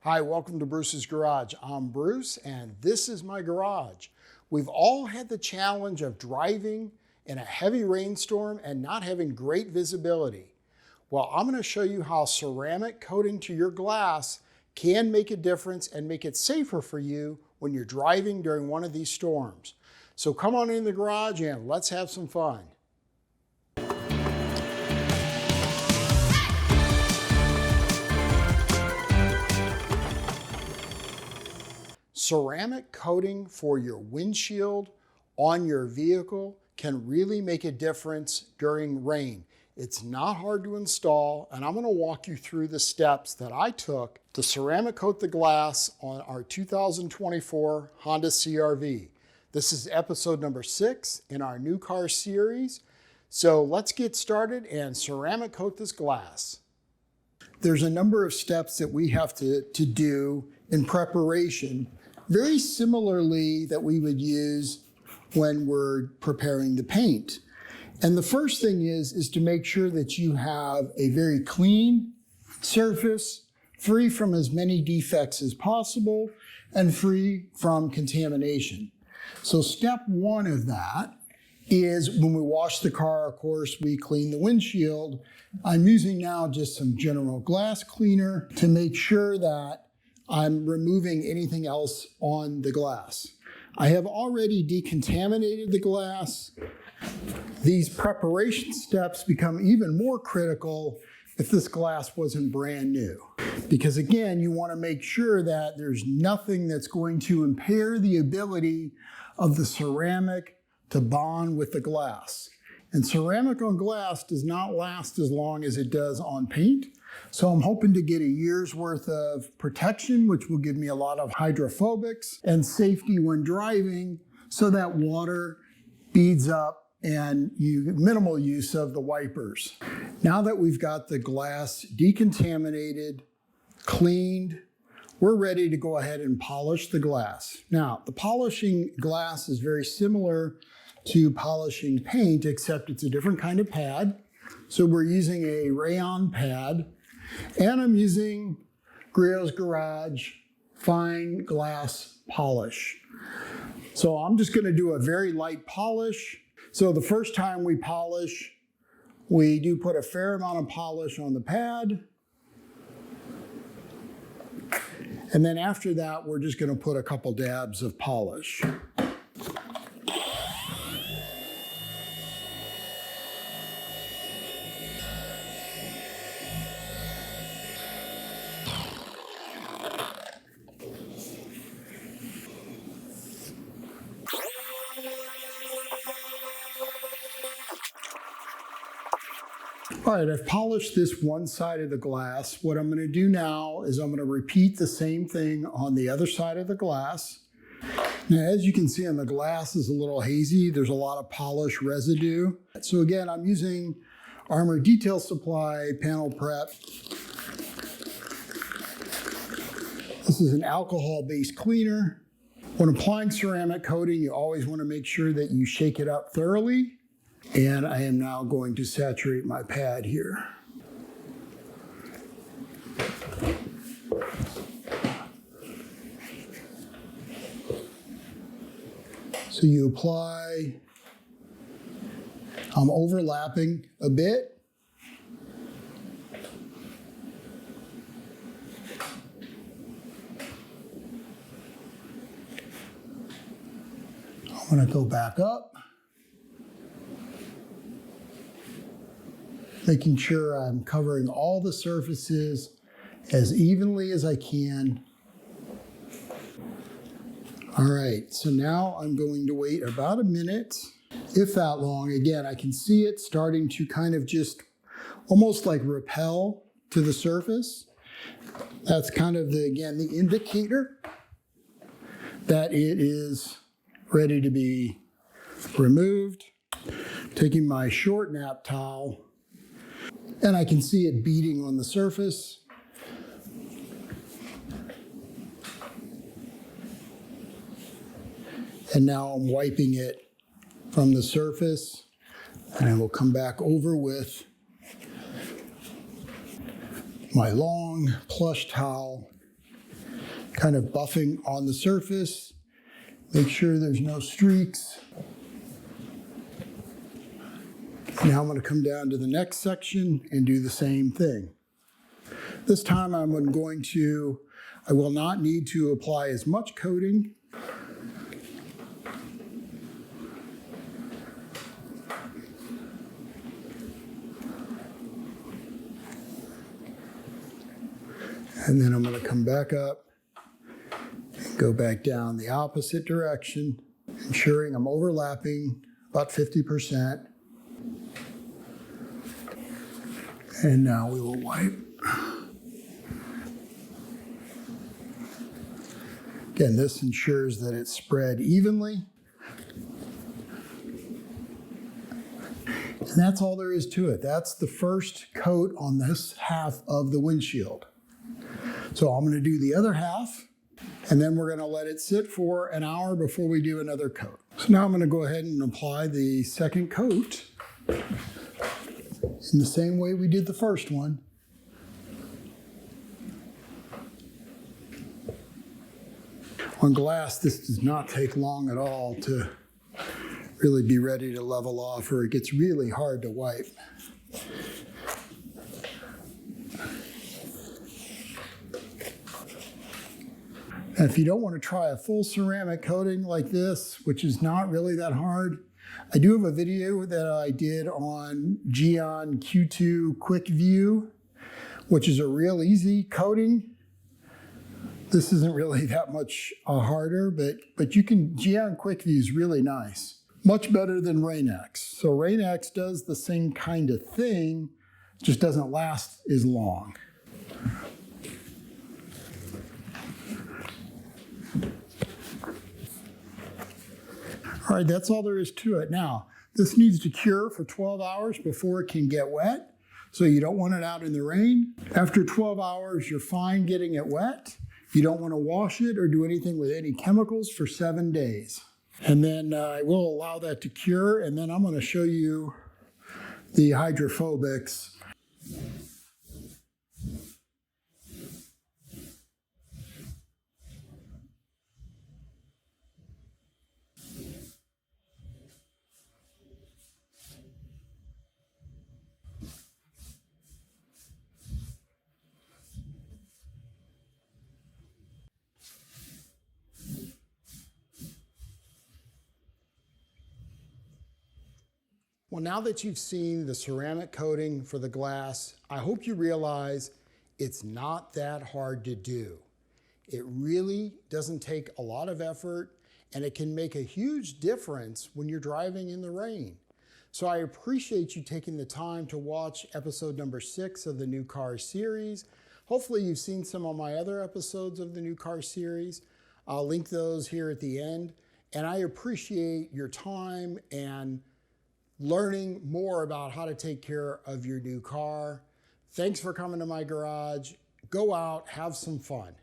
Hi, welcome to Bruce's Garage. I'm Bruce, and this is my garage. We've all had the challenge of driving in a heavy rainstorm and not having great visibility. Well, I'm going to show you how ceramic coating to your glass can make a difference and make it safer for you when you're driving during one of these storms. So come on in the garage and let's have some fun. Ceramic coating for your windshield on your vehicle can really make a difference during rain. It's not hard to install, and I'm going to walk you through the steps that I took to ceramic coat the glass on our 2024 Honda CR-V. This is episode number 6 in our new car series. So let's get started and ceramic coat this glass. There's a number of steps that we have to do in preparation, very similarly that we would use when we're preparing the paint. And the first thing is to make sure that you have a very clean surface, free from as many defects as possible, and free from contamination. So step one of that is when we wash the car, of course, we clean the windshield. I'm using now just some general glass cleaner to make sure that I'm removing anything else on the glass. I have already decontaminated the glass. These preparation steps become even more critical if this glass wasn't brand new. Because again, you want to make sure that there's nothing that's going to impair the ability of the ceramic to bond with the glass. And ceramic on glass does not last as long as it does on paint. So I'm hoping to get a year's worth of protection, which will give me a lot of hydrophobics and safety when driving, so that water beads up and minimal use of the wipers. Now that we've got the glass decontaminated, cleaned, we're ready to go ahead and polish the glass. Now, the polishing glass is very similar to polishing paint, except it's a different kind of pad. So we're using a rayon pad, and I'm using Griot's Garage fine glass polish. So I'm just going to do a very light polish. So the first time we polish, we do put a fair amount of polish on the pad. And then after that, we're just going to put a couple dabs of polish. All right, I've polished this one side of the glass. What I'm going to do now is I'm going to repeat the same thing on the other side of the glass. Now, as you can see on the glass is a little hazy. There's a lot of polish residue. So again, I'm using Armor Detail Supply Panel Prep. This is an alcohol-based cleaner. When applying ceramic coating, you always want to make sure that you shake it up thoroughly. And I am now going to saturate my pad here. So you apply, I'm overlapping a bit. I'm going to go back up, making sure I'm covering all the surfaces as evenly as I can. All right, so now I'm going to wait about a minute, if that long. Again, I can see it starting to kind of just almost like repel to the surface. That's kind of the indicator that it is ready to be removed. Taking my short nap towel, and I can see it beading on the surface. And now I'm wiping it from the surface, and I will come back over with my long plush towel kind of buffing on the surface. Make sure there's no streaks. Now I'm going to come down to the next section and do the same thing. This time I will not need to apply as much coating. And then I'm going to come back up and go back down the opposite direction, ensuring I'm overlapping about 50%. And now we will wipe. Again, this ensures that it's spread evenly. And that's all there is to it. That's the first coat on this half of the windshield. So I'm going to do the other half, and then we're going to let it sit for an hour before we do another coat. So now I'm going to go ahead and apply the second coat in the same way we did the first one. On glass, this does not take long at all to really be ready to level off, or it gets really hard to wipe. And if you don't want to try a full ceramic coating like this, which is not really that hard, I do have a video that I did on Geon Q2 Quick View, which is a real easy coating. This isn't really that much harder, but you can, Geon Quick View is really nice. Much better than Rain-X. So Rain-X does the same kind of thing, just doesn't last as long. All right, that's all there is to it. Now, this needs to cure for 12 hours before it can get wet, so you don't want it out in the rain. After 12 hours, you're fine getting it wet. You don't want to wash it or do anything with any chemicals for 7 days. And then I will allow that to cure, and then I'm going to show you the Hydrophobics. Well, now that you've seen the ceramic coating for the glass, I hope you realize it's not that hard to do. It really doesn't take a lot of effort, and it can make a huge difference when you're driving in the rain. So I appreciate you taking the time to watch episode number 6 of the New Car series. Hopefully you've seen some of my other episodes of the New Car series. I'll link those here at the end. And I appreciate your time and learning more about how to take care of your new car. Thanks for coming to my garage. Go out, have some fun.